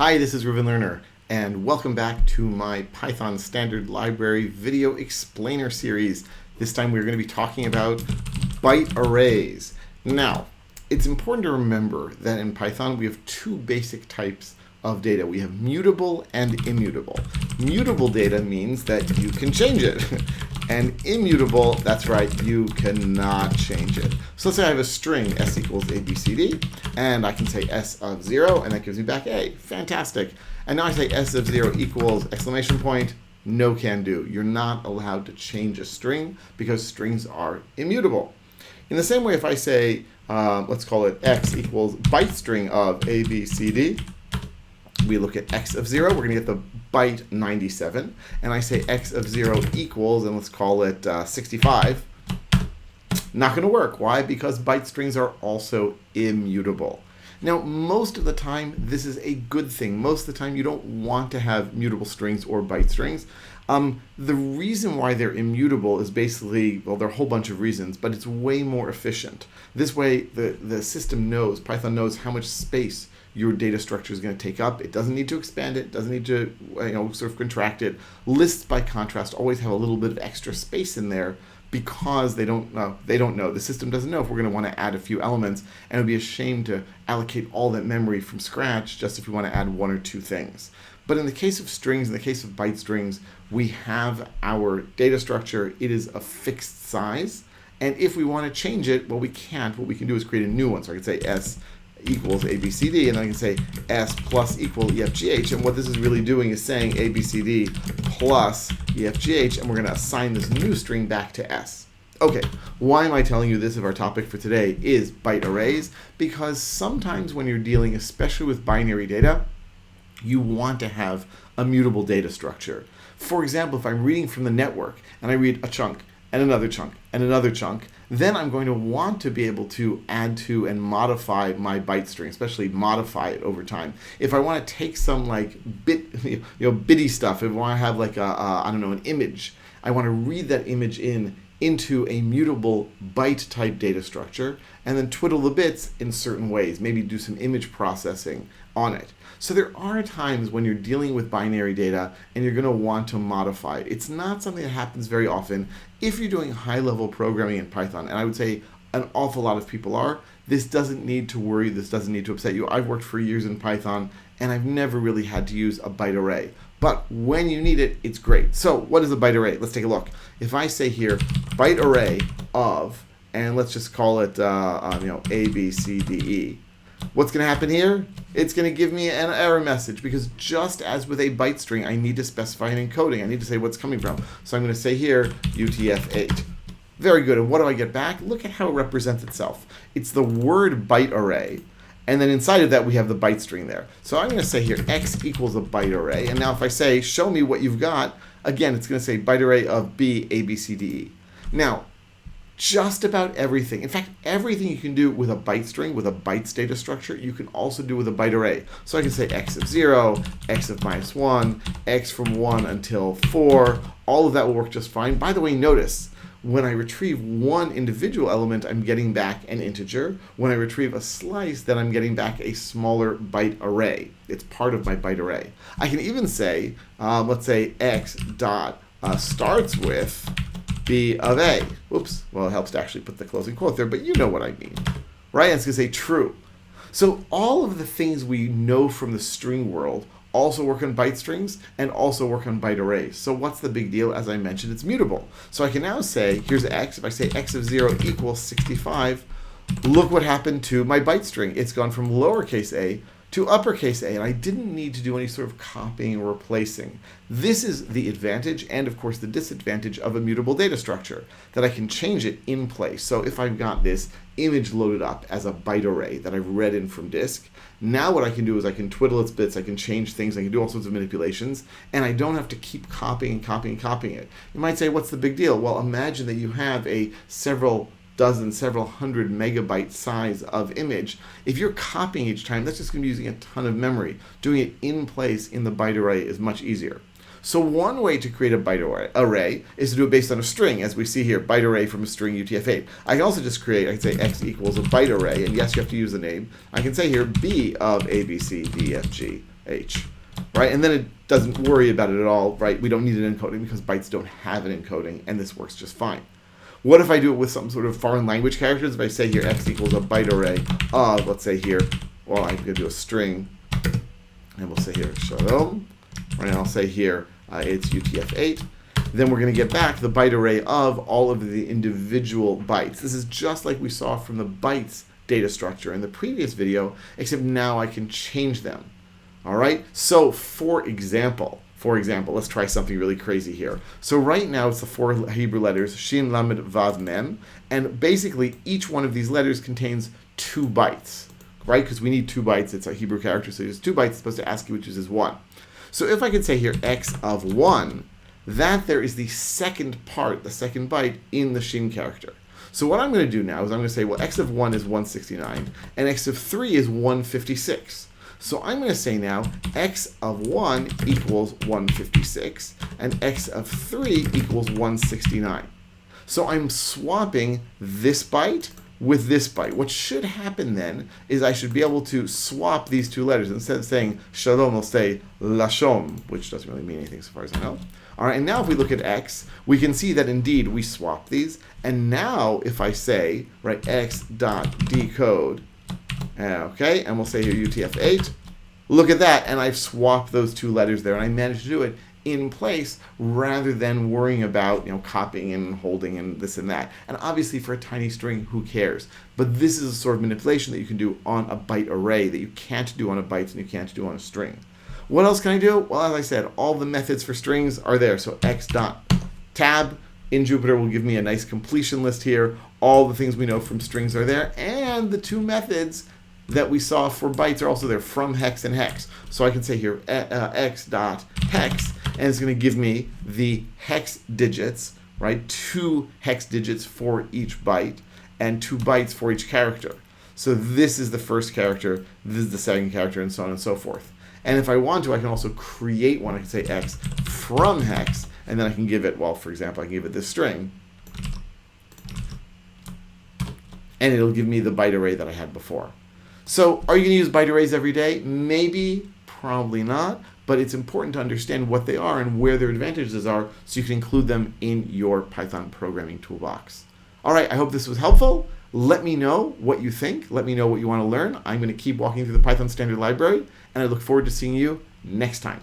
Hi, this is Reuven Lerner, and welcome back to my Python Standard Library Video Explainer series. This time we're going to be talking about byte arrays. Now, it's important to remember that in Python we have two basic types of data. We have mutable and immutable. Mutable data means that you can change it. And immutable, that's right, you cannot change it. So let's say I have a string, s equals ABCD, and I can say s of 0, and that gives me back a. Fantastic. And now I say s of 0 equals exclamation point, no can do. You're not allowed to change a string because strings are immutable. In the same way, if I say, let's call it x equals byte string of ABCD, we look at x of 0, we're going to get the byte 97, and I say x of 0 equals, and let's call it 65. Not going to work. Why? Because byte strings are also immutable. Now, most of the time, this is a good thing. Most of the time, you don't want to have mutable strings or byte strings. The reason why they're immutable is basically, well, there are a whole bunch of reasons, but it's way more efficient. This way, the system knows, Python knows how much space your data structure is going to take up. It doesn't need to expand it, doesn't need to sort of contract it. Lists, by contrast, always have a little bit of extra space in there because they don't know. The system doesn't know if we're going to want to add a few elements, and it would be a shame to allocate all that memory from scratch just if we want to add one or two things. But in the case of strings, in the case of byte strings, we have our data structure. It is a fixed size, and if we want to change it, well, we can't. What we can do is create a new one. So I can say s equals ABCD, and I can say S plus equal EFGH, and what this is really doing is saying ABCD plus EFGH, and we're going to assign this new string back to S. Okay, why am I telling you this if our topic for today is byte arrays? Because sometimes when you're dealing, especially with binary data, you want to have a mutable data structure. For example, if I'm reading from the network, and I read a chunk, and another chunk, and another chunk, then I'm going to want to be able to add to and modify my byte string, especially modify it over time. If I want to take some like bitty stuff, if I want to have like an image, I want to read that image into a mutable byte type data structure and then twiddle the bits in certain ways, maybe do some image processing on it. So there are times when you're dealing with binary data and you're going to want to modify it. It's not something that happens very often. If you're doing high-level programming in Python, and I would say an awful lot of people are, this doesn't need to worry, this doesn't need to upset you. I've worked for years in Python, and I've never really had to use a byte array. But when you need it, it's great. So what is a byte array? Let's take a look. If I say here, byte array of, and let's just call it A, B, C, D, E. What's going to happen here? It's going to give me an error message because just as with a byte string, I need to specify an encoding. I need to say what's coming from. So I'm going to say here, UTF-8. Very good. And what do I get back? Look at how it represents itself. It's the word byte array. And then inside of that, we have the byte string there. So I'm going to say here, x equals a byte array. And now if I say, show me what you've got, again, it's going to say byte array of B, A, B, C, D, E. Now, just about everything. In fact, everything you can do with a byte string, with a bytes data structure, you can also do with a byte array. So I can say x of 0, x of -1, x from 1 until 4. All of that will work just fine. By the way, notice, when I retrieve one individual element, I'm getting back an integer. When I retrieve a slice, then I'm getting back a smaller byte array. It's part of my byte array. I can even say, let's say x dot starts with B of A. Whoops. Well, it helps to actually put the closing quote there, but you know what I mean, right? It's going to say true. So all of the things we know from the string world also work on byte strings and also work on byte arrays. So what's the big deal? As I mentioned, it's mutable. So I can now say, here's x. If I say x of 0 equals 65, look what happened to my byte string. It's gone from lowercase a to uppercase A, and I didn't need to do any sort of copying or replacing. This is the advantage and, of course, the disadvantage of a mutable data structure, that I can change it in place. So if I've got this image loaded up as a byte array that I've read in from disk, now what I can do is I can twiddle its bits, I can change things, I can do all sorts of manipulations, and I don't have to keep copying and copying and copying it. You might say, what's the big deal? Well, imagine that you have a several hundred megabyte size of image. If you're copying each time, that's just going to be using a ton of memory. Doing it in place in the byte array is much easier. So one way to create a byte array is to do it based on a string, as we see here, byte array from a string UTF-8. I can also just create, I can say x equals a byte array, and yes, you have to use the name. I can say here B of A, B, C, D, F, G. H, right? And then it doesn't worry about it at all, right? We don't need an encoding because bytes don't have an encoding, and this works just fine. What if I do it with some sort of foreign language characters? If I say here x equals a byte array of, let's say here, well, I'm going to do a string, and we'll say here shalom, right? And I'll say here it's UTF-8. Then we're going to get back the byte array of all of the individual bytes. This is just like we saw from the bytes data structure in the previous video, except now I can change them. All right. So for example, let's try something really crazy here. So right now it's the 4 Hebrew letters, Shin, Lamed, Vav, Mem, and basically each one of these letters contains 2 bytes, right? Because we need 2 bytes. It's a Hebrew character, so there's 2 bytes. It's supposed to ask you which is 1. So if I could say here x of 1, that there is the second part, the second byte in the Shin character. So what I'm going to do now is I'm going to say, well, x of 1 is 169, and x of 3 is 156. So I'm going to say now x of 1 equals 156, and x of 3 equals 169. So I'm swapping this byte with this byte. What should happen then is I should be able to swap these 2 letters. Instead of saying shalom, I'll say lashom, which doesn't really mean anything so far as I know. All right, and now if we look at x, we can see that indeed we swap these. And now if I say, right, x dot decode, okay, and we'll say here UTF-8, look at that, and I've swapped those 2 letters there, and I managed to do it in place rather than worrying about, copying and holding and this and that. And obviously for a tiny string, who cares? But this is a sort of manipulation that you can do on a byte array that you can't do on a bytes and you can't do on a string. What else can I do? Well, as I said, all the methods for strings are there. So x.tab in Jupyter will give me a nice completion list here. All the things we know from strings are there. And the 2 methods that we saw for bytes are also there, from hex and hex. So I can say here x.hex, and it's going to give me the hex digits, right? 2 hex digits for each byte and 2 bytes for each character. So this is the first character, this is the second character, and so on and so forth. And if I want to, I can also create one. I can say x from hex, and then I can give it, well, for example, I can give it this string, and it'll give me the byte array that I had before. So are you going to use byte arrays every day? Maybe, probably not, but it's important to understand what they are and where their advantages are so you can include them in your Python programming toolbox. All right, I hope this was helpful. Let me know what you think. Let me know what you want to learn. I'm going to keep walking through the Python standard library, and I look forward to seeing you next time.